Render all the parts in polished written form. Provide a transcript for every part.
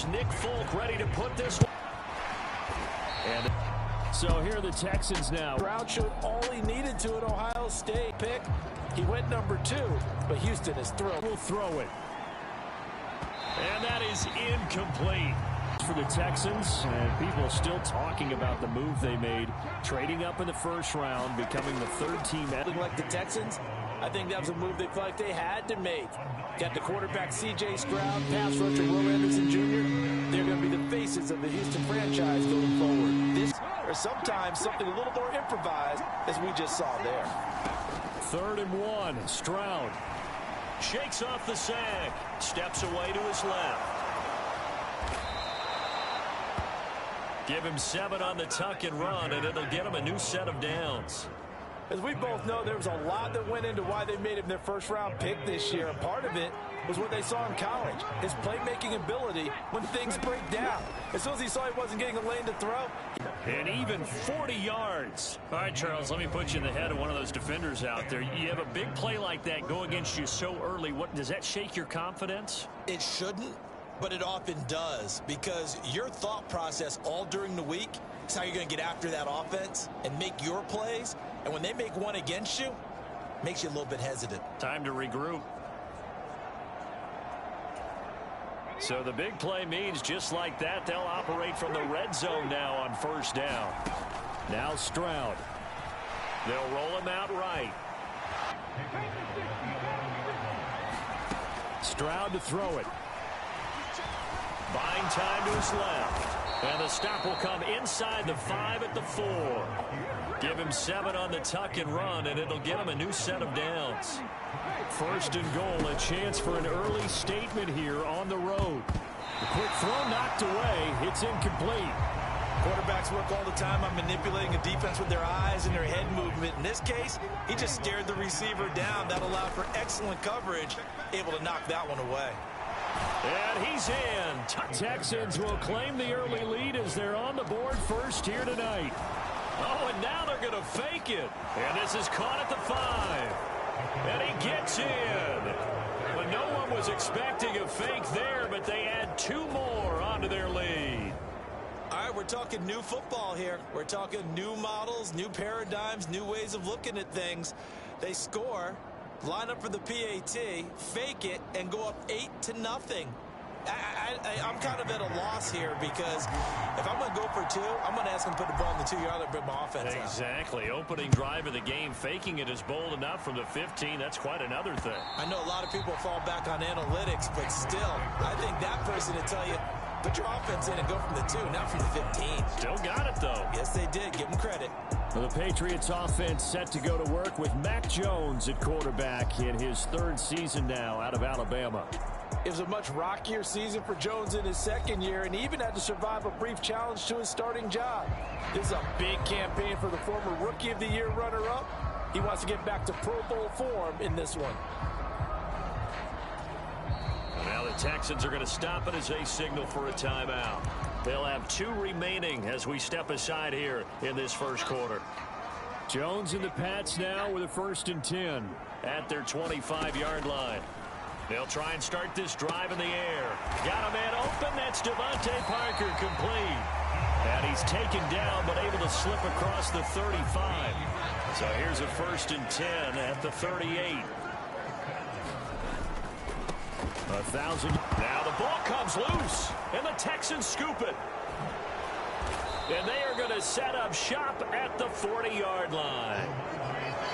Nick Folk ready to put this one. And so here are the Texans now. Stroud showed all he needed to at Ohio State. Pick. He went number 2, but Houston is thrilled. Will throw it. And that is incomplete for the Texans. And people are still talking about the move they made, trading up in the first round, becoming the third team. Like the Texans, I think that was a move they felt like they had to make. Got the quarterback C.J. Stroud, pass rusher Will Anderson Jr. They're going to be the faces of the Houston franchise going forward. This, or sometimes something a little more improvised, as we just saw there. 3rd and 1. Stroud shakes off the sack, steps away to his left. Give him 7 on the tuck and run, and it'll get him a new set of downs. As we both know, there was a lot that went into why they made him their first-round pick this year. And part of it was what they saw in college, his playmaking ability when things break down. As soon as he saw he wasn't getting a lane to throw. And even 40 yards. All right, Charles, let me put you in the head of one of those defenders out there. You have a big play like that go against you so early. What does that shake your confidence? It shouldn't, but it often does, because your thought process all during the week is how you're going to get after that offense and make your plays. And when they make one against you, it makes you a little bit hesitant. Time to regroup. So the big play means just like that, they'll operate from the red zone now on 1st down. Now Stroud. They'll roll him out right. Stroud to throw it. Buying time to his left. And the stop will come inside the 5 at the 4. Give him 7 on the tuck and run, and it'll get him a new set of downs. 1st and goal, a chance for an early statement here on the road. The quick throw knocked away. It's incomplete. Quarterbacks work all the time on manipulating a defense with their eyes and their head movement. In this case, he just stared the receiver down. That allowed for excellent coverage, able to knock that one away. And he's in. Texans will claim the early lead as they're on the board first here tonight. Oh, and now they're going to fake it. And this is caught at the 5. And he gets in. But no one was expecting a fake there, but they add 2 more onto their lead. All right, we're talking new football here. We're talking new models, new paradigms, new ways of looking at things. They score, line up for the PAT, fake it, and go up 8-0. I'm kind of at a loss here, because if I'm going to go for 2, I'm going to ask him to put the ball in the 2-yard line and bring my offense out. Exactly. Opening drive of the game, faking it is bold enough from the 15. That's quite another thing. I know a lot of people fall back on analytics, but still, I think that person to tell you, put your offense in and go from the 2, not from the 15. Still got it, though. Yes, they did. Give them credit. Well, the Patriots offense set to go to work with Mac Jones at quarterback in his 3rd season now out of Alabama. It was a much rockier season for Jones in his 2nd year, and he even had to survive a brief challenge to his starting job. This is a big campaign for the former Rookie of the Year runner-up. He wants to get back to Pro Bowl form in this one. Now the Texans are going to stop it as they signal for a timeout. They'll have 2 remaining as we step aside here in this first quarter. Jones and the Pats now with a 1st and 10 at their 25-yard line. They'll try and start this drive in the air. Got a man open. That's Devontae Parker, complete. And he's taken down, but able to slip across the 35. So here's a 1st and 10 at the 38. 1,000. Now the ball comes loose, and the Texans scoop it. And they are going to set up shop at the 40-yard line.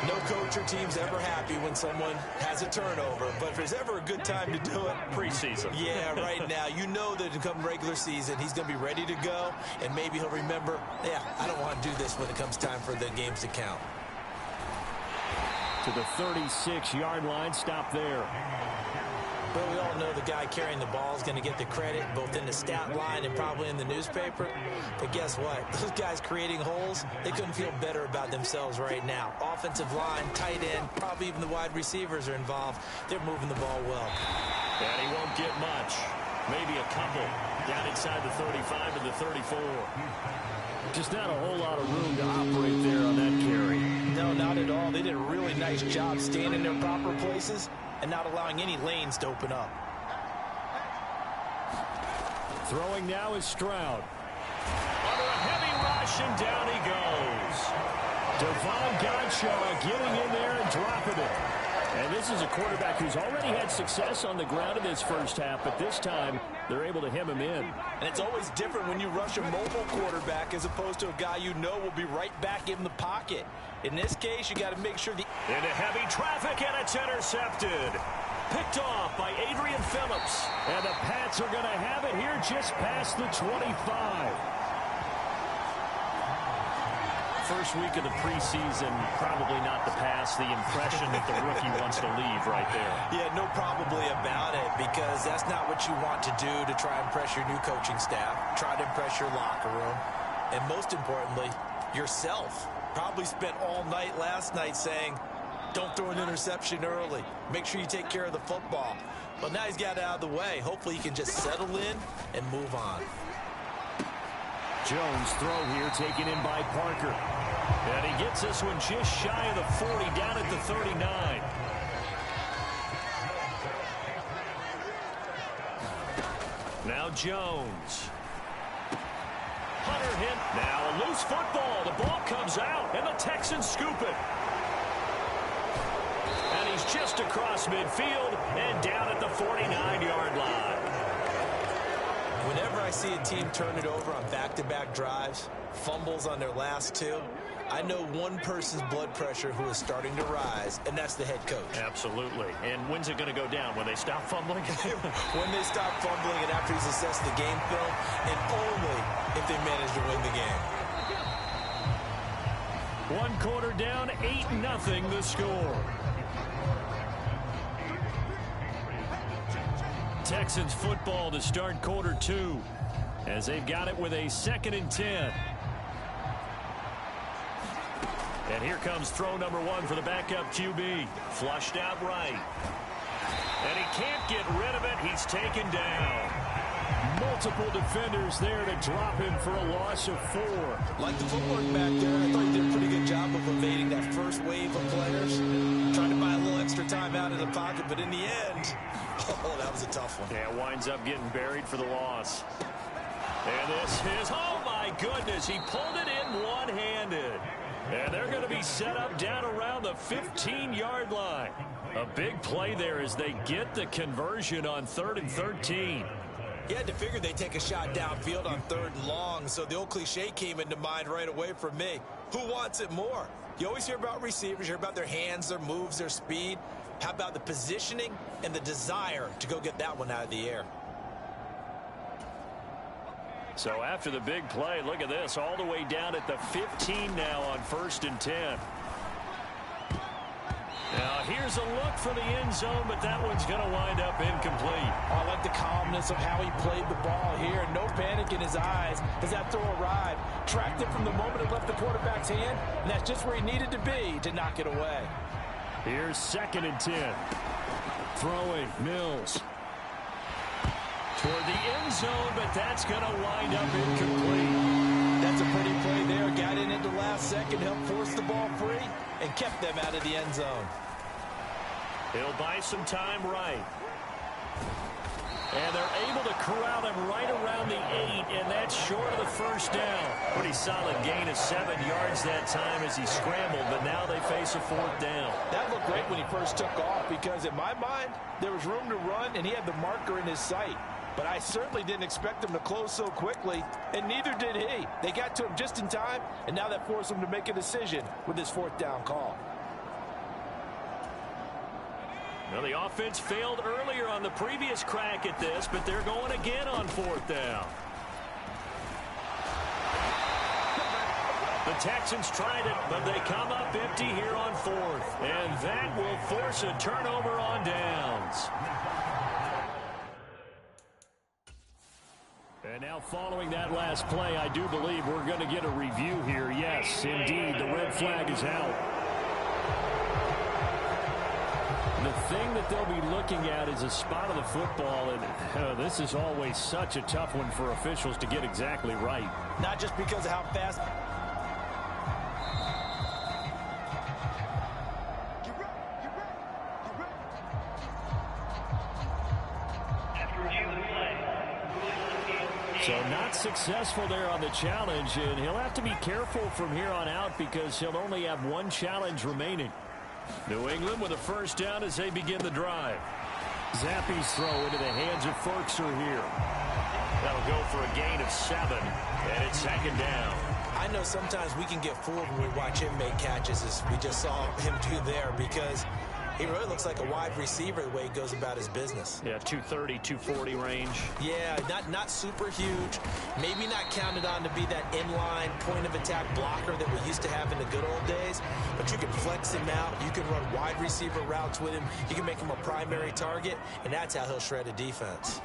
No coach or team's ever happy when someone has a turnover, but if there's ever a good time to do it, preseason. Yeah, right now. You know that come regular season, he's going to be ready to go, and maybe he'll remember, yeah, I don't want to do this when it comes time for the games to count. To the 36-yard line, stop there. But we all know the guy carrying the ball is going to get the credit, both in the stat line and probably in the newspaper. But guess what? Those guys creating holes, they couldn't feel better about themselves right now. Offensive line, tight end, probably even the wide receivers are involved. They're moving the ball well. And he won't get much. Maybe a couple down inside the 35 and the 34. Just not a whole lot of room to operate there on that carry. No, not at all. They did a really nice job staying in their proper places and not allowing any lanes to open up. Throwing now is Stroud. Under a heavy rush, and down he goes. Devon Godshaw getting in there and dropping it. And this is a quarterback who's already had success on the ground in this first half, but this time they're able to hem him in. And it's always different when you rush a mobile quarterback as opposed to a guy you know will be right back in the pocket. In this case, you got to make sure the... Into heavy traffic, and it's intercepted. Picked off by Adrian Phillips. And the Pats are going to have it here just past the 25. First week of the preseason, probably not the pass, the impression that the rookie wants to leave right there. Yeah, no probably about it, because that's not what you want to do to try and impress your new coaching staff, try to impress your locker room, and most importantly, yourself. Probably spent all night last night saying, don't throw an interception early. Make sure you take care of the football. But now he's got it out of the way. Hopefully he can just settle in and move on. Jones throw here taken in by Parker. And he gets this one just shy of the 40, down at the 39. Now Jones. Hunter hit. Now a loose football. The ball comes out, and the Texans scoop it. And he's just across midfield and down at the 49-yard line. Whenever I see a team turn it over on back-to-back drives, fumbles on their last two, I know one person's blood pressure who is starting to rise, and that's the head coach. Absolutely. And when's it going to go down? When they stop fumbling? When they stop fumbling and after he's assessed the game film, and only if they manage to win the game. 1 quarter down, 8-0 the score. Texans football to start quarter 2 as they've got it with a 2nd and 10. And here comes throw number 1 for the backup QB. Flushed out right. And he can't get rid of it. He's taken down. Multiple defenders there to drop him for a loss of 4. Like the footwork back there, I thought he did a pretty good job of evading that first wave of players. Trying to buy a little extra time out of the pocket, but in the end, oh, that was a tough one. Yeah, winds up getting buried for the loss. And this is, oh my goodness, he pulled it in one-handed. And they're going to be set up down around the 15-yard line. A big play there as they get the conversion on 3rd and 13. You had to figure they'd take a shot downfield on 3rd and long, so the old cliche came into mind right away for me. Who wants it more? You always hear about receivers, you hear about their hands, their moves, their speed. How about the positioning and the desire to go get that one out of the air? So after the big play, look at this, all the way down at the 15 now on 1st and 10. Now here's a look for the end zone, but that one's going to wind up incomplete. I like the calmness of how he played the ball here. No panic in his eyes as that throw arrived. Tracked it from the moment it left the quarterback's hand, and that's just where he needed to be to knock it away. Here's 2nd and 10. Throwing, Mills. Toward the end zone, but that's going to wind up incomplete. That's a pretty play there. Got in at the last second, helped force the ball free, and kept them out of the end zone. He'll buy some time right. And they're able to corral him right around the 8, and that's short of the first down. Pretty solid gain of 7 yards that time as he scrambled, but now they face a 4th down. That looked great when he first took off because, in my mind, there was room to run, and he had the marker in his sight. But I certainly didn't expect him to close so quickly, and neither did he. They got to him just in time, and now that forced him to make a decision with his 4th down call. Well, the offense failed earlier on the previous crack at this, but they're going again on 4th down. The Texans tried it, but they come up empty here on 4th. And that will force a turnover on downs. And now following that last play, I do believe we're going to get a review here. Yes, indeed, the red flag is out. The thing that they'll be looking at is a spot of the football, and this is always such a tough one for officials to get exactly right. Not just because of how fast... So not successful there on the challenge, and he'll have to be careful from here on out because he'll only have one challenge remaining. New England with a first down as they begin the drive. Zappe's throw into the hands of Ferkser here. That'll go for a gain of 7, and it's second down. I know sometimes we can get fooled when we watch him make catches, as we just saw him do there, because he really looks like a wide receiver the way he goes about his business. Yeah, 230, 240 range. Yeah, not super huge. Maybe not counted on to be that inline point-of-attack blocker that we used to have in the good old days. But you can flex him out. You can run wide receiver routes with him. You can make him a primary target, and that's how he'll shred a defense.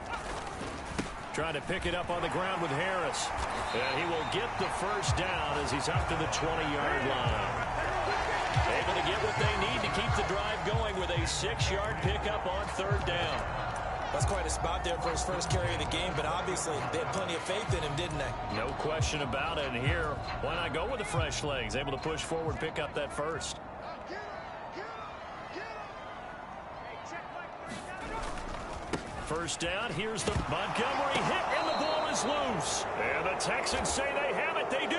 Trying to pick it up on the ground with Harris. And he will get the first down as he's up to the 20-yard line. Able to get what they need to keep the drive going with a 6-yard pickup on third down. That's quite a spot there for his first carry of the game, but obviously they had plenty of faith in him, didn't they? No question about it. And here, why not go with the fresh legs? Able to push forward, pick up that first. First down, here's the Montgomery hit, and the ball is loose. And the Texans say they have it. They do.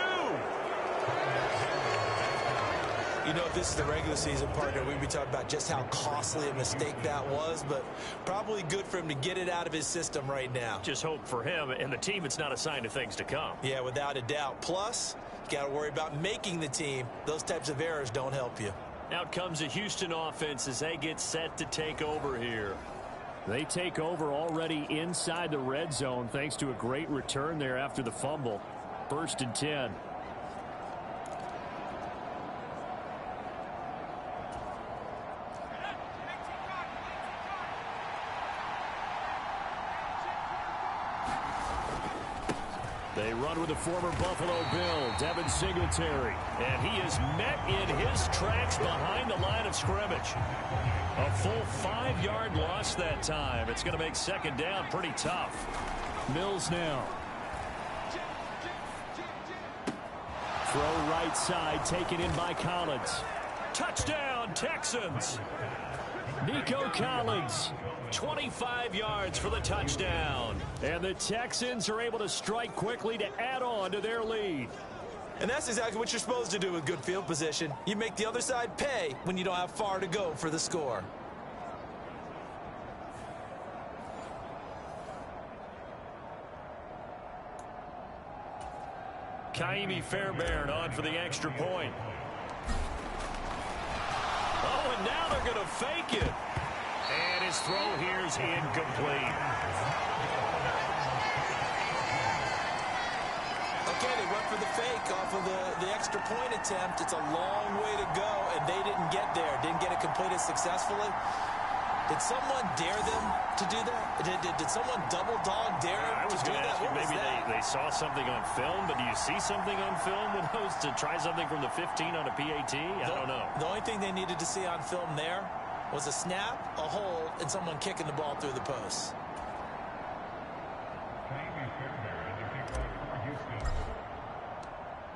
You know, if this is the regular season, partner, we'd be talking about just how costly a mistake that was, but probably good for him to get it out of his system right now. Just hope for him and the team it's not a sign of things to come. Yeah, without a doubt. Plus, you got to worry about making the team. Those types of errors don't help you. Out comes the Houston offense as they get set to take over here. They take over already inside the red zone thanks to a great return there after the fumble. 1st and 10. They run with the former Buffalo Bill, Devin Singletary. And he is met in his tracks behind the line of scrimmage. A full 5-yard loss that time. It's going to make second down pretty tough. Mills now. Throw right side, taken in by Collins. Touchdown, Texans. Nico Collins, 25 yards for the touchdown. And the Texans are able to strike quickly to add on to their lead. And that's exactly what you're supposed to do with good field position. You make the other side pay when you don't have far to go for the score. Kaimi Fairbairn on for the extra point. Oh, and now they're going to fake it. And his throw here is incomplete. Okay, they went for the fake off of the extra point attempt. It's a long way to go, and they didn't get there. Didn't get it completed successfully. Did someone dare them to do that? Did someone double dog dare them to do that? I was going to ask you, maybe they saw something on film, but do you see something on film with those to try something from the 15 on a PAT? I don't know. The only thing they needed to see on film there was a snap, a hold, and someone kicking the ball through the post.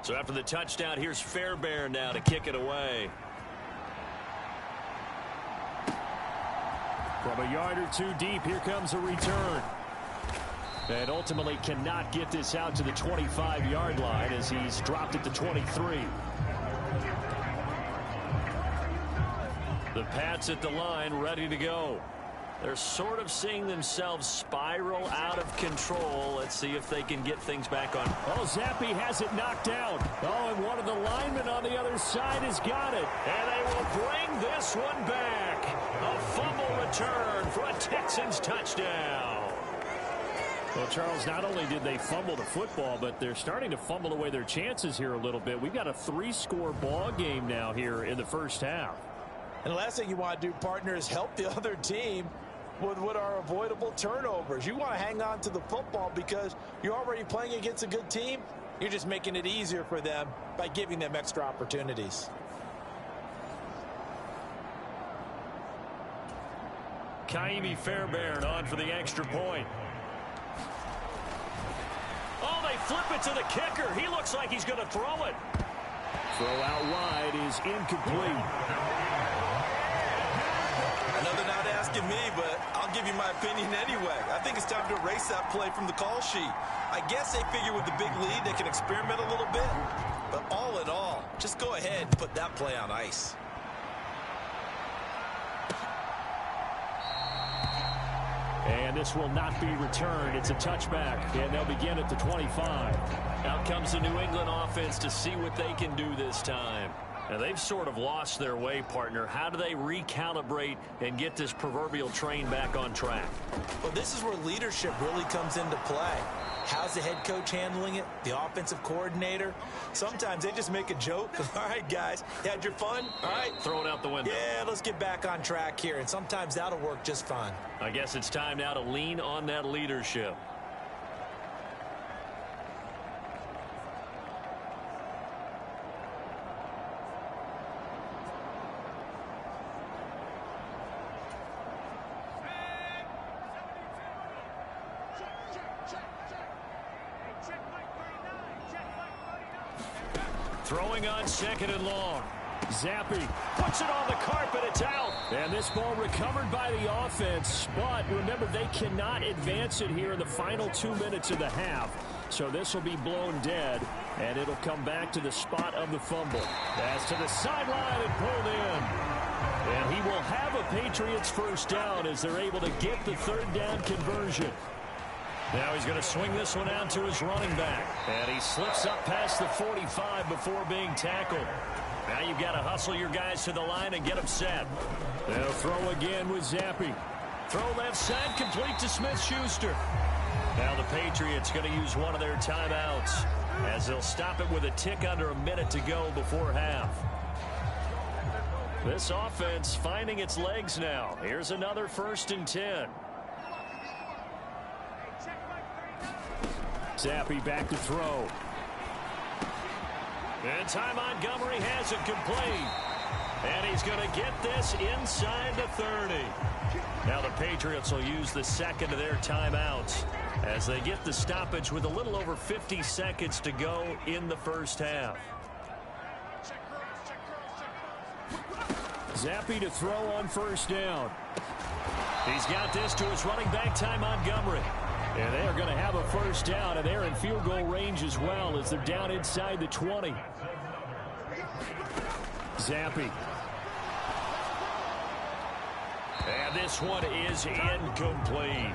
So after the touchdown, here's Fairbairn now to kick it away. From a yard or two deep, here comes a return. And ultimately cannot get this out to the 25-yard line as he's dropped at the 23. The Pats at the line, ready to go. They're sort of seeing themselves spiral out of control. Let's see if they can get things back on. Oh, Zappi has it knocked down. Oh, and one of the linemen on the other side has got it. And they will bring this one back. A fumble return for a Texans touchdown. Well, Charles, not only did they fumble the football, but they're starting to fumble away their chances here a little bit. We've got a 3-score ball game now here in the first half. And the last thing you want to do, partner, is help the other team with what are avoidable turnovers. You want to hang on to the football because you're already playing against a good team. You're just making it easier for them by giving them extra opportunities. Kaimi Fairbairn on for the extra point. Oh, they flip it to the kicker. He looks like he's going to throw it. Throw out wide is incomplete. Another now to ask asking me, but I'll give you my opinion anyway. I think it's time to erase that play from the call sheet. I guess they figure with the big lead they can experiment a little bit. But all in all, just go ahead and put that play on ice. And this will not be returned. It's a touchback, and they'll begin at the 25. Out comes the New England offense to see what they can do this time. Now, they've sort of lost their way, partner. How do they recalibrate and get this proverbial train back on track? Well, this is where leadership really comes into play. How's the head coach handling it? The offensive coordinator? Sometimes they just make a joke. All right, guys, you had your fun? All right. Throw it out the window. Yeah, let's get back on track here, and sometimes that'll work just fine. I guess it's time now to lean on that leadership. Throwing on second and long. Zappi puts it on the carpet. It's out. And this ball recovered by the offense. But remember, they cannot advance it here in the final 2 minutes of the half. So this will be blown dead. And it'll come back to the spot of the fumble. That's to the sideline and pulled in. And he will have a Patriots first down as they're able to get the third down conversion. Now he's going to swing this one out to his running back. And he slips up past the 45 before being tackled. Now you've got to hustle your guys to the line and get them set. They'll throw again with Zappi. Throw left side, complete to Smith-Schuster. Now the Patriots going to use one of their timeouts as they'll stop it with a tick under a minute to go before half. This offense finding its legs now. Here's another 1st and 10. Zappi back to throw. And Ty Montgomery has it complete. And he's going to get this inside the 30. Now the Patriots will use the second of their timeouts as they get the stoppage with a little over 50 seconds to go in the first half. Zappi to throw on first down. He's got this to his running back, Ty Montgomery. And they are going to have a first down, and they're in field goal range as well as they're down inside the 20. Zappi. And this one is incomplete.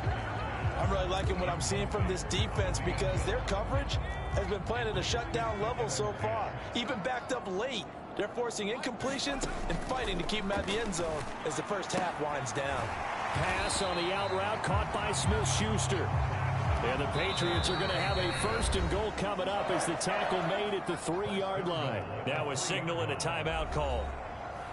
I'm really liking what I'm seeing from this defense because their coverage has been playing at a shutdown level so far. Even backed up late. They're forcing incompletions and fighting to keep them at the end zone as the first half winds down. Pass on the out route caught by Smith-Schuster. And the Patriots are going to have a 1st and goal coming up as the tackle made at the 3-yard line. Now a signal and a timeout call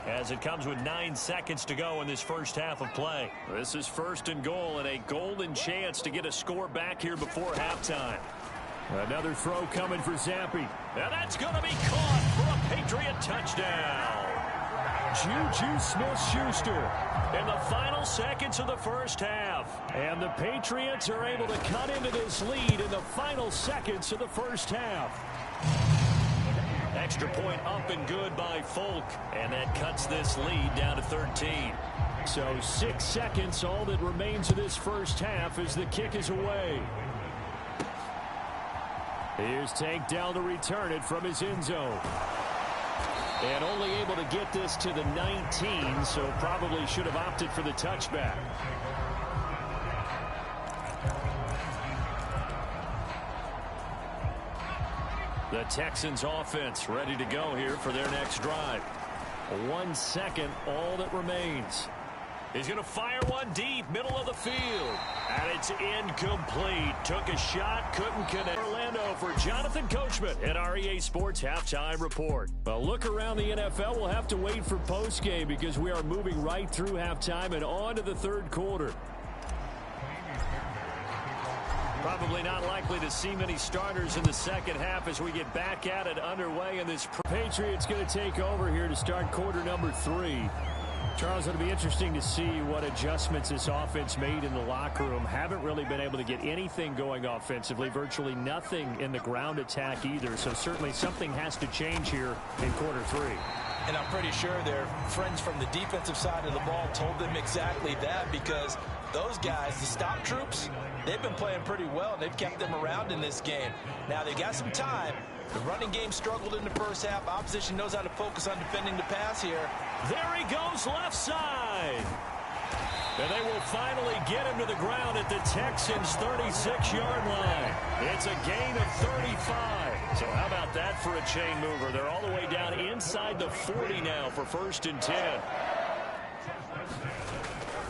as it comes with 9 seconds to go in this first half of play. This is 1st and goal and a golden chance to get a score back here before halftime. Another throw coming for Zappi. And that's going to be caught for a Patriot touchdown. Juju Smith-Schuster in the final seconds of the first half. And the Patriots are able to cut into this lead in the final seconds of the first half. Extra point up and good by Folk. And that cuts this lead down to 13. So 6 seconds, all that remains of this first half as the kick is away. Here's Tank down to return it from his end zone. And only able to get this to the 19, so probably should have opted for the touchback. The Texans offense ready to go here for their next drive. 1 second, all that remains. He's going to fire one deep, middle of the field. And it's incomplete. Took a shot, couldn't connect. Orlando for Jonathan Coachman at our EA Sports Halftime Report. Well, look around the NFL. We'll have to wait for postgame because we are moving right through halftime and on to the third quarter. Probably not likely to see many starters in the second half as we get back at it underway in this. Patriots going to take over here to start quarter number 3. Charles, it'll be interesting to see what adjustments this offense made in the locker room. Haven't really been able to get anything going offensively, virtually nothing in the ground attack either. So certainly something has to change here in quarter 3. And I'm pretty sure their friends from the defensive side of the ball told them exactly that, because those guys, the stop troops, they've been playing pretty well, and they've kept them around in this game. Now, they got some time. The running game struggled in the first half. Opposition knows how to focus on defending the pass here. There he goes left side. And they will finally get him to the ground at the Texans' 36-yard line. It's a gain of 35. So how about that for a chain mover? They're all the way down inside the 40 now for 1st and 10.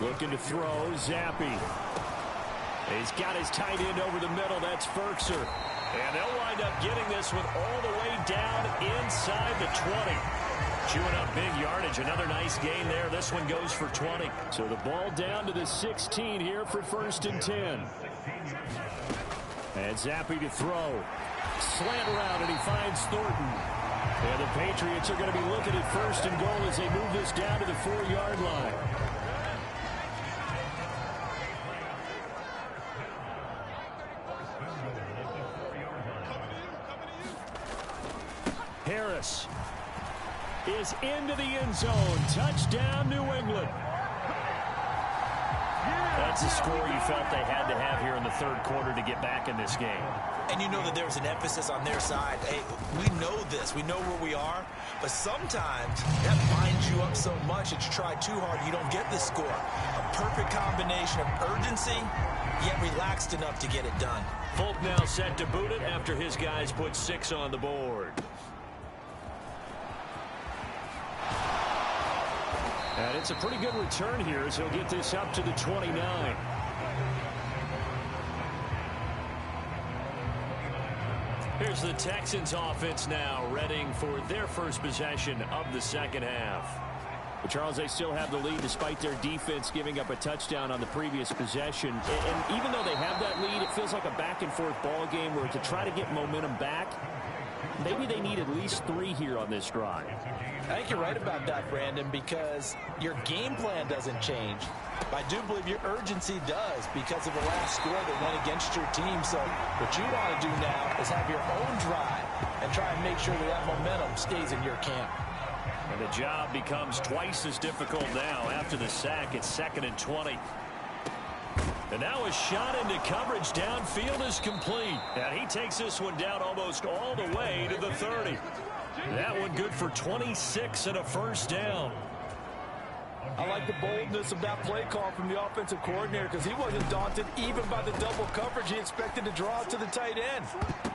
Looking to throw, Zappi. He's got his tight end over the middle. That's Ferkser. And they'll wind up getting this one all the way down inside the 20. Chewing up big yardage. Another nice gain there. This one goes for 20. So the ball down to the 16 here for 1st and 10. And Zappi to throw. Slant around, and he finds Thornton. And the Patriots are going to be looking at 1st and goal as they move this down to the 4-yard line. Harris is into the end zone. Touchdown, New England. That's a score you felt they had to have here in the 3rd quarter to get back in this game. And you know that there's an emphasis on their side. Hey, we know this. We know where we are. But sometimes that binds you up so much that you try too hard, you don't get the score. A perfect combination of urgency, yet relaxed enough to get it done. Folk now set to boot it after his guys put 6 on the board. And it's a pretty good return here as he'll get this up to the 29. Here's the Texans offense now, readying for their first possession of the 2nd half. But Charles, they still have the lead despite their defense giving up a touchdown on the previous possession. And even though they have that lead, it feels like a back-and-forth ball game where to try to get momentum back, maybe they need at least 3 here on this drive. I think you're right about that, Brandon, because your game plan doesn't change. I do believe your urgency does because of the last score that went against your team. So what you want to do now is have your own drive and try and make sure that that momentum stays in your camp. And the job becomes twice as difficult now after the sack. It's 2nd and 20. And now a shot into coverage downfield is complete. And he takes this one down almost all the way to the 30. That one good for 26 and a 1st down. I like the boldness of that play call from the offensive coordinator because he wasn't daunted even by the double coverage he expected to draw to the tight end.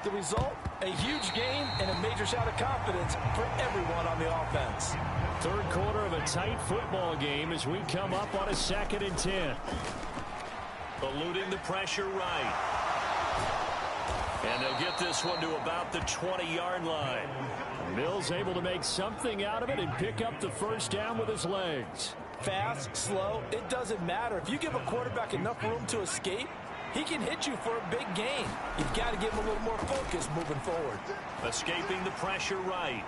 The result, a huge gain and a major shot of confidence for everyone on the offense. 3rd quarter of a tight football game as we come up on a 2nd and 10. Eluding the pressure right. And they'll get this one to about the 20-yard line. Mills able to make something out of it and pick up the 1st down with his legs. Fast, slow, it doesn't matter. If you give a quarterback enough room to escape, he can hit you for a big gain. You've got to give him a little more focus moving forward. Escaping the pressure right.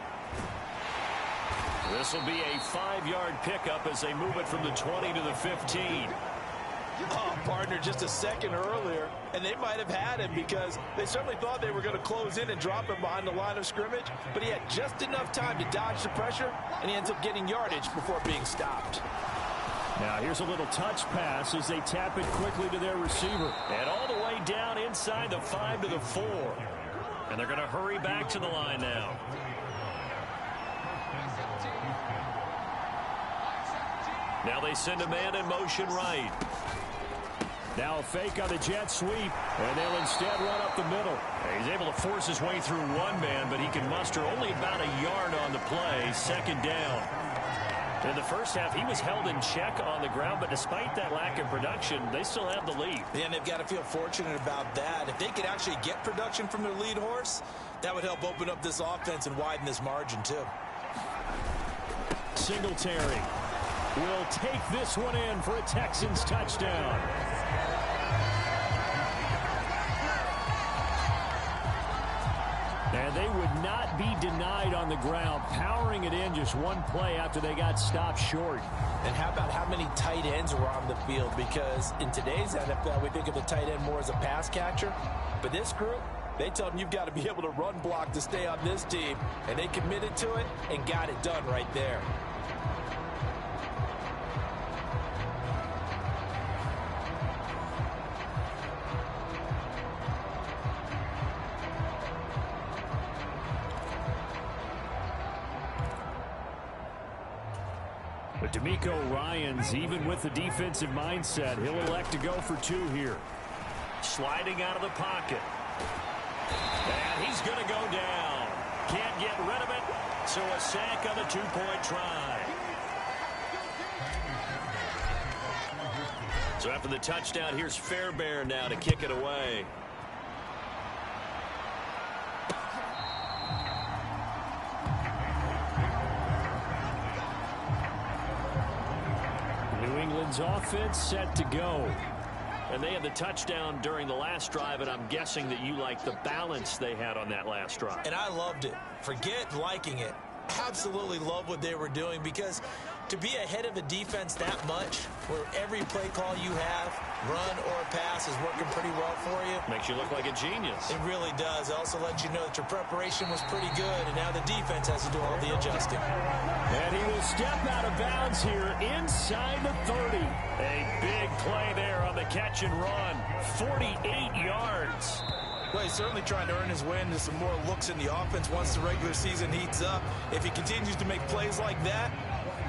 This will be a 5-yard pickup as they move it from the 20 to the 15. Oh, partner, just a second earlier, and they might have had him because they certainly thought they were going to close in and drop him behind the line of scrimmage, but he had just enough time to dodge the pressure, and he ends up getting yardage before being stopped. Now here's a little touch pass as they tap it quickly to their receiver. And all the way down inside the 5 to the 4. And they're going to hurry back to the line now. Now they send a man in motion right. Now a fake on the jet sweep, and they'll instead run up the middle. He's able to force his way through one man, but he can muster only about a yard on the play. 2nd down. In the first half, he was held in check on the ground, but despite that lack of production, they still have the lead. Yeah, and they've got to feel fortunate about that. If they could actually get production from their lead horse, that would help open up this offense and widen this margin, too. Singletary will take this one in for a Texans touchdown. And they would not be denied on the ground, powering it in just one play after they got stopped short. And how about how many tight ends were on the field? Because in today's NFL, we think of the tight end more as a pass catcher. But this group, They told him you've got to be able to run block to stay on this team, and they committed to it and got it done right there. But D'Amico Ryans, even with the defensive mindset, he'll elect to go for two here. Sliding out of the pocket. And he's going to go down. Can't get rid of it, so a sack on the two-point try. So after the touchdown, here's Fairbairn now to kick it away. New England's offense set to go. And they had the touchdown during the last drive, and I'm guessing that you like the balance they had on that last drive. And I loved it. Forget liking it. Absolutely love what they were doing, because to be ahead of a defense that much, where every play call you have, run or pass, is working pretty well for you. Makes you look like a genius. It really does. It also lets you know that your preparation was pretty good, and now the defense has to do all the adjusting. And he will step out of bounds here inside the 30. A big play there on the catch and run. 48 yards. Well, he's certainly trying to earn his way into some more looks in the offense once the regular season heats up. If he continues to make plays like that,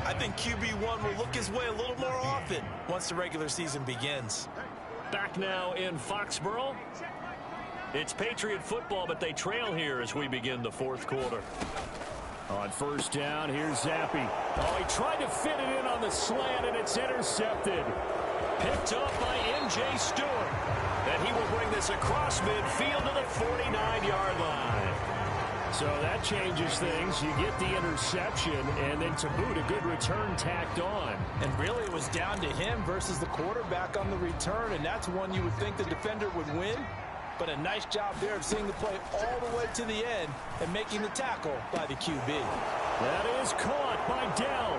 I think QB1 will look his way a little more often once the regular season begins. Back now in Foxborough. It's Patriot football, but they trail here as we begin the fourth quarter. On first down, here's Zappi. Oh, he tried to fit it in on the slant, and it's intercepted. Picked up by M.J. Stewart. And he will bring this across midfield to the 49-yard line. So that changes things. You get the interception, and then to boot, a good return tacked on. And really, it was down to him versus the quarterback on the return, and that's one you would think the defender would win. But a nice job there of seeing the play all the way to the end and making the tackle by the QB. That is caught by Dell.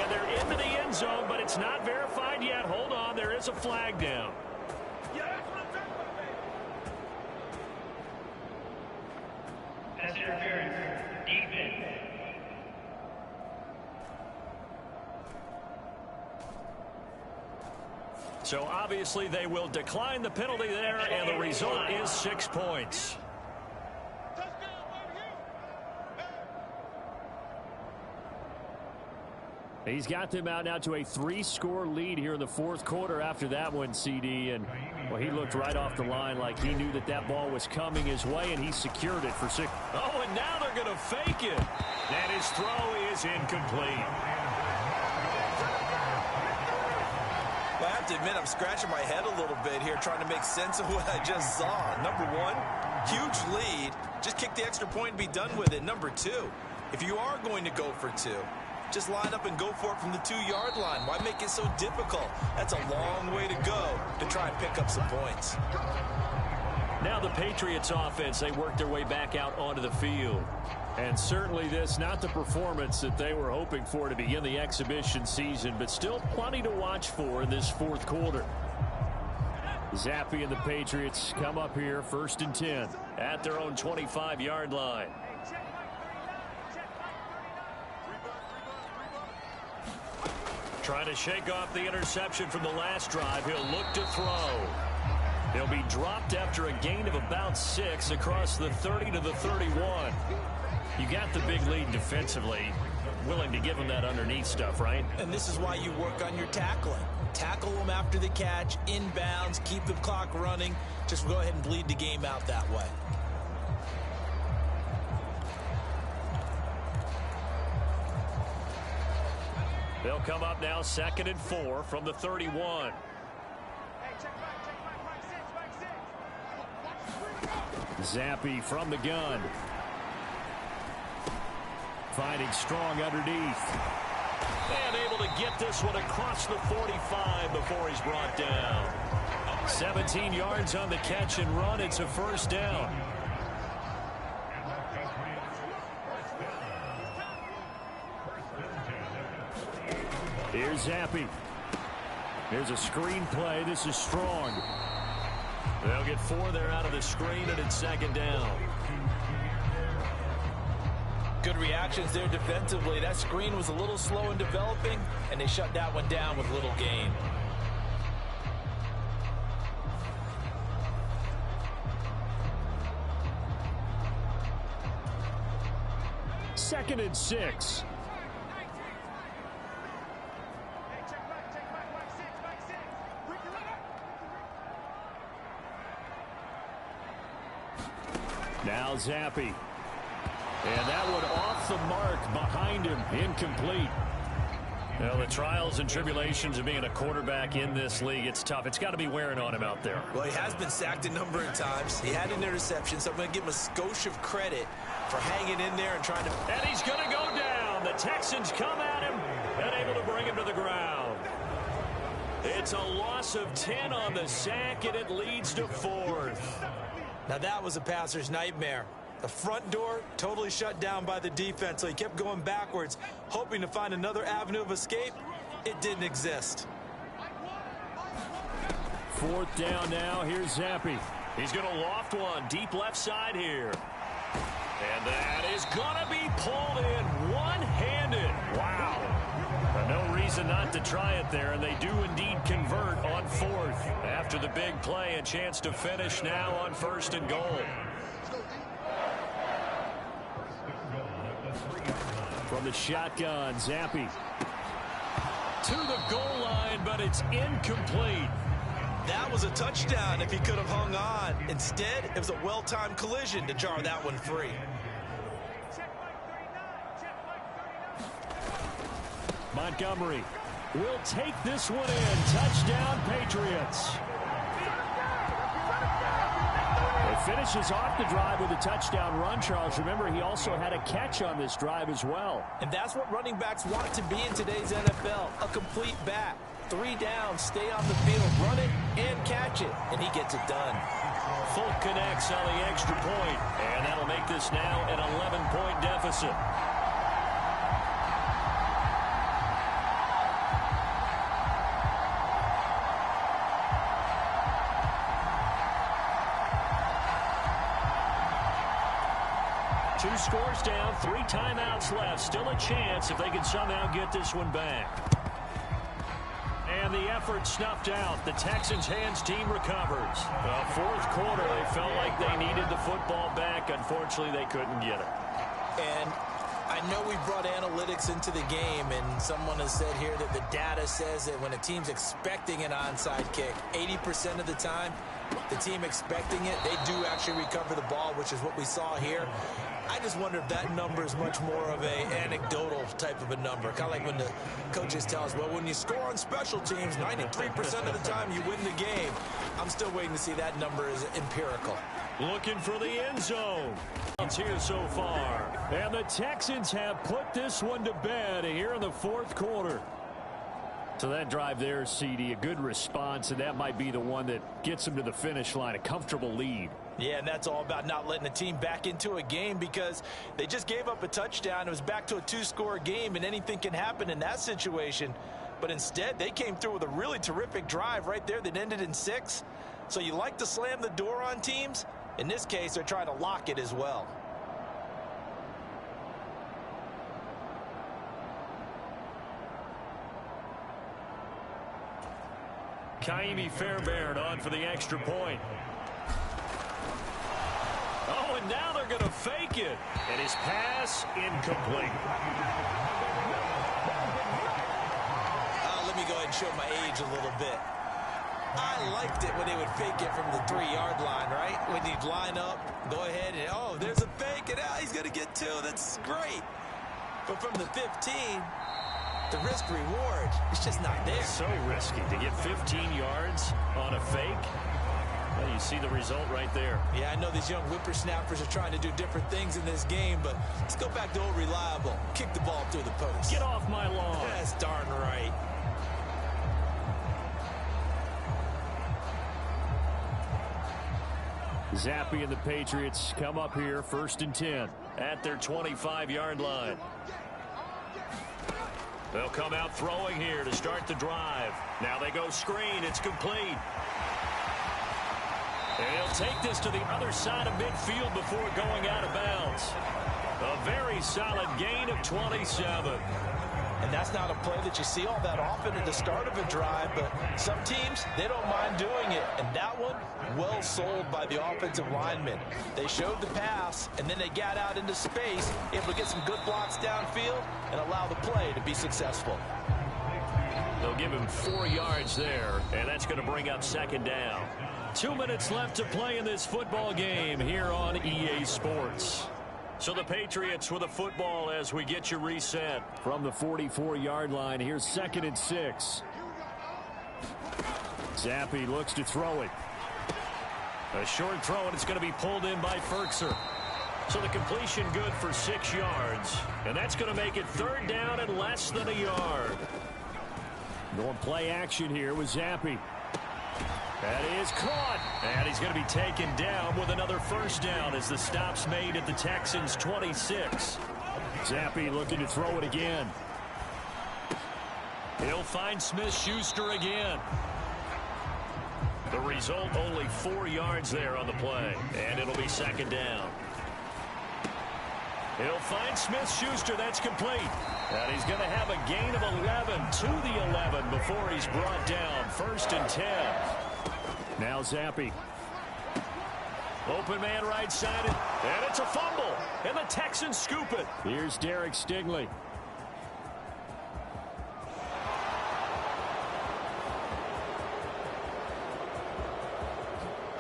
And they're into the end zone, but it's not verified yet. Hold on, there is a flag down. Pass interference. Defense. So obviously they will decline the penalty there, and the result is 6 points. He's got them out now to a 3-score lead here in the fourth quarter after that one, CD. And, well, he looked right off the line like he knew that that ball was coming his way, and he secured it for 6. Oh, and now they're going to fake it. And his throw is incomplete. Well, I have to admit, I'm scratching my head a little bit here trying to make sense of what I just saw. Number one, huge lead. Just kick the extra point and be done with it. Number two, if you are going to go for two, just line up and go for it from the 2-yard line. Why make it so difficult? That's a long way to go to try and pick up some points. Now the Patriots offense, they work their way back out onto the field. And certainly this, not the performance that they were hoping for to begin the exhibition season, but still plenty to watch for in this fourth quarter. Zappi and the Patriots come up here, 1st and 10 at their own 25-yard line. Trying to shake off the interception from the last drive. He'll look to throw. He'll be dropped after a gain of about 6 across the 30 to the 31. You got the big lead defensively. Willing to give him that underneath stuff, right? And this is why you work on your tackling. Tackle them after the catch, inbounds, keep the clock running. Just go ahead and bleed the game out that way. They'll come up now 2nd and 4 from the 31. Zappi from the gun. Finding strong underneath. And able to get this one across the 45 before he's brought down. 17 yards on the catch and run. It's a 1st down. Here's Zappi. Here's a screen play. This is strong. They'll get 4 there out of the screen, and it's 2nd down. Good reactions there defensively. That screen was a little slow in developing, and they shut that one down with little gain. Second and 6. Now Zappi. And that one off the mark behind him. Incomplete. Well, the trials and tribulations of being a quarterback in this league, it's tough. It's got to be wearing on him out there. Well, he has been sacked a number of times. He had an interception, so I'm going to give him a skosh of credit for hanging in there and trying to... And he's going to go down. The Texans come at him and able to bring him to the ground. It's a loss of 10 on the sack, and it leads to 4th. Now, that was a passer's nightmare. The front door totally shut down by the defense, so he kept going backwards, hoping to find another avenue of escape. It didn't exist. 4th down now. Here's Zappi. He's going to loft one deep left side here. And that is going to be pulled in one-handed. Wow. No reason not to try it there, and they do indeed convert on 4th. After the big play, a chance to finish now on 1st and goal. From the shotgun, Zappi. To the goal line, but it's incomplete. That was a touchdown if he could have hung on. Instead, it was a well-timed collision to jar that one free. Montgomery will take this one in. Touchdown, Patriots. It finishes off the drive with a touchdown run, Charles. Remember, he also had a catch on this drive as well. And that's what running backs want to be in today's NFL, a complete back. 3 down, stay on the field, run it, and catch it. And he gets it done. Folk connects on the extra point, and that'll make this now an 11-point deficit. Two scores down, 3 timeouts left. Still a chance if they can somehow get this one back. And the effort snuffed out. The Texans' hands team recovers. The 4th quarter, they felt like they needed the football back. Unfortunately, they couldn't get it. And I know we brought analytics into the game, and someone has said here that the data says that when a team's expecting an onside kick, 80% of the time, the team expecting it, they do actually recover the ball, which is what we saw here. I just wonder if that number is much more of an anecdotal type of a number. Kind of like when the coaches tell us, well, when you score on special teams, 93% of the time you win the game. I'm still waiting to see that number is empirical. Looking for the end zone. It's here so far. And the Texans have put this one to bed here in the 4th quarter. So that drive there, CD, a good response, and that might be the one that gets them to the finish line, a comfortable lead. Yeah, and that's all about not letting the team back into a game because they just gave up a touchdown. It was back to a 2-score game, and anything can happen in that situation. But instead, they came through with a really terrific drive right there that ended in 6. So you like to slam the door on teams. In this case, they're trying to lock it as well. Kaimi Fairbairn on for the extra point. Oh, and now they're going to fake it. And his pass incomplete. Let me go ahead and show my age a little bit. I liked it when they would fake it from the 3-yard line, right? When you'd line up, go ahead and, oh, there's a fake, and he's going to get 2. That's great. But from the 15, the risk reward, it's just not there. So risky to get 15 yards on a fake. Well, you see the result right there. Yeah, I know these young whippersnappers are trying to do different things in this game, but let's go back to old reliable. Kick the ball through the post. Get off my lawn. That's darn right. Zappi and the Patriots come up here 1st and 10 at their 25-yard line. They'll come out throwing here to start the drive. Now they go screen. It's complete. And he'll take this to the other side of midfield before going out of bounds. A very solid gain of 27. And that's not a play that you see all that often at the start of a drive, but some teams, they don't mind doing it. And that one, well sold by the offensive lineman. They showed the pass, and then they got out into space, able to get some good blocks downfield and allow the play to be successful. They'll give him 4 yards there, and that's going to bring up second down. 2 minutes left to play in this football game here on EA Sports. So the Patriots with a football as we get you reset. From the 44-yard line, here's 2nd and 6. Zappi looks to throw it. A short throw, and it's going to be pulled in by Ferkser. So the completion good for 6 yards. And that's going to make it 3rd down and less than a yard. Going play action here with Zappi. That is caught. And he's going to be taken down with another first down as the stop's made at the Texans' 26. Zappi looking to throw it again. He'll find Smith-Schuster again. The result, only 4 yards there on the play. And it'll be second down. He'll find Smith-Schuster. That's complete. And he's going to have a gain of 11 to the 11 before he's brought down. 1st and 10. Now Zappi. Open man right side. And it's a fumble. And the Texans scoop it. Here's Derek Stingley.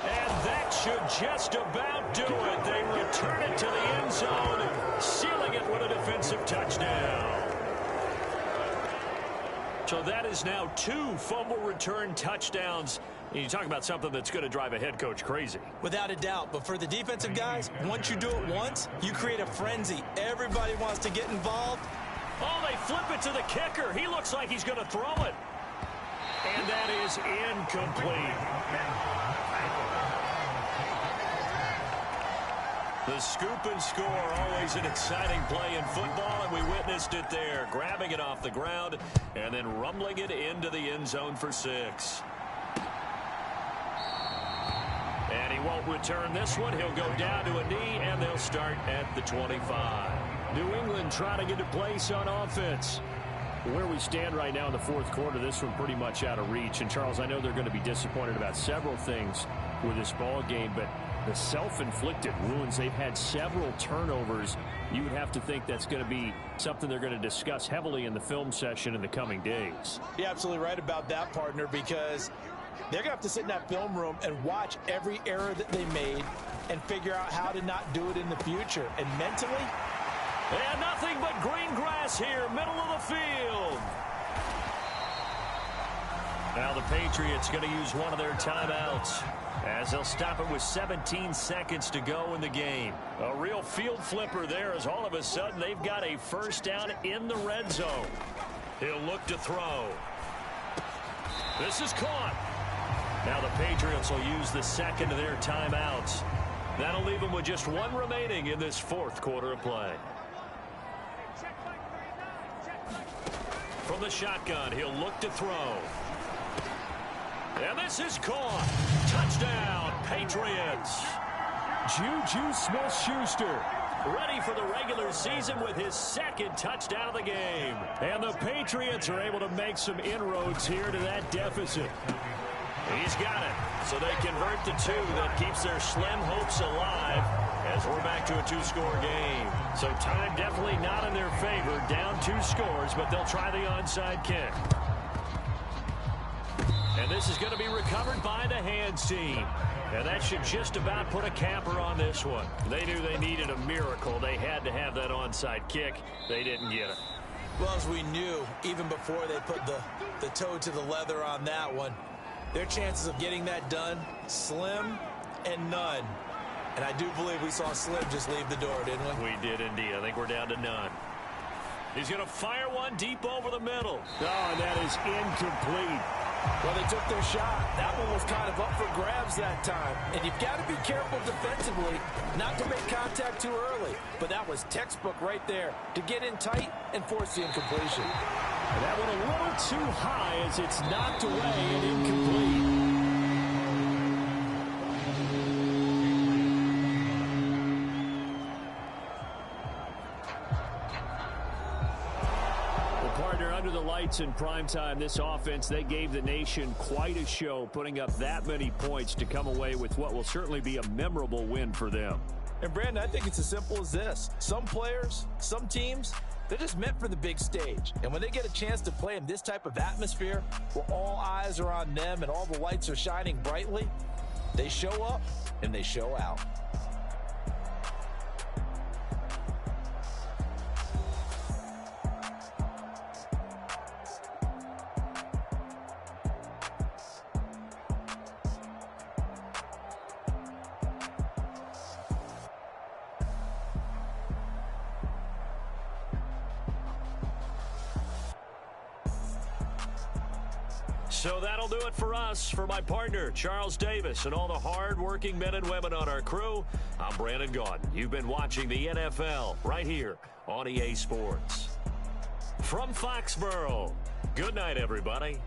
And that should just about do it. They return it to the end zone, sealing it with a defensive touchdown. So that is now 2 fumble return touchdowns. And you talk about something that's going to drive a head coach crazy. Without a doubt. But for the defensive guys, once you do it once, you create a frenzy. Everybody wants to get involved. Oh, they flip it to the kicker. He looks like he's going to throw it. And that is incomplete. The scoop and score, always an exciting play in football, and we witnessed it there. Grabbing it off the ground and then rumbling it into the end zone for 6. And he won't return this one. He'll go down to a knee, and they'll start at the 25. New England trying to get a place on offense. Where we stand right now in the 4th quarter, this one pretty much out of reach. And, Charles, I know they're going to be disappointed about several things with this ball game, but the self-inflicted wounds, they've had several turnovers. You would have to think that's going to be something they're going to discuss heavily in the film session in the coming days. You're absolutely right about that, partner, because they're going to have to sit in that film room and watch every error that they made and figure out how to not do it in the future. And mentally, and nothing but green grass here, middle of the field. Now the Patriots going to use one of their timeouts as they'll stop it with 17 seconds to go in the game. A real field flipper there as all of a sudden they've got a first down in the red zone. He'll look to throw. This is caught. Now the Patriots will use the second of their timeouts. That'll leave them with just 1 remaining in this 4th quarter of play. From the shotgun, he'll look to throw. And this is caught. Touchdown, Patriots. Juju Smith-Schuster ready for the regular season with his 2nd touchdown of the game. And the Patriots are able to make some inroads here to that deficit. He's got it. So they convert the 2. That keeps their slim hopes alive as we're back to a 2-score game. So time definitely not in their favor. Down 2 scores, but they'll try the onside kick. And this is going to be recovered by the hands team. And that should just about put a capper on this one. They knew they needed a miracle. They had to have that onside kick. They didn't get it. well, as we knew, even before they put the toe to the leather on that one, their chances of getting that done, slim and none. And I do believe we saw Slim just leave the door, didn't we? We did indeed. I think we're down to none. He's going to fire one deep over the middle. Oh, and that is incomplete. Well, they took their shot. That one was kind of up for grabs that time. And you've got to be careful defensively not to make contact too early. But that was textbook right there to get in tight and force the incompletion. And that one a little too high as it's knocked away and incomplete. lights in primetime, this offense, they gave the nation quite a show, putting up that many points to come away with what will certainly be a memorable win for them. And, Brandon, I think it's as simple as this. Some players, some teams, they're just meant for the big stage. And when they get a chance to play in this type of atmosphere where all eyes are on them and all the lights are shining brightly, they show up and they show out. So that'll do it for us. For my partner, Charles Davis, and all the hard-working men and women on our crew, I'm Brandon Gaudin. You've been watching the NFL right here on EA Sports. From Foxborough, good night, everybody.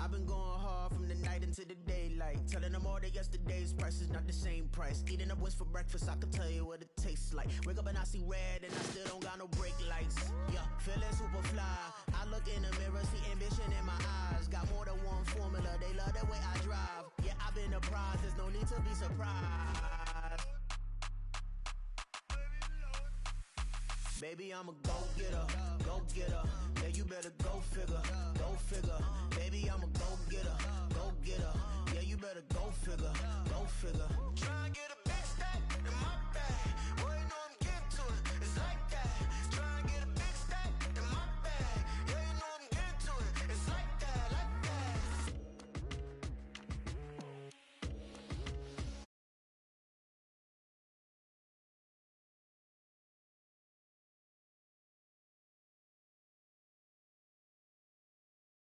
I've been going hard from the night into the daylight, telling them all that yesterday's price is not the same price. Eating up wings for breakfast, I can tell you what it tastes like. Wake up and I see red and I still don't got no brake lights. Yeah, feeling super fly. I look in the mirror, see ambition in my eyes. Got more than one formula, they love the way I drive. Yeah, I've been apprised, there's no need to be surprised. Baby, I'm a go-getter, go-getter. Yeah, you better go figure, go figure. Baby, I'm a go-getter,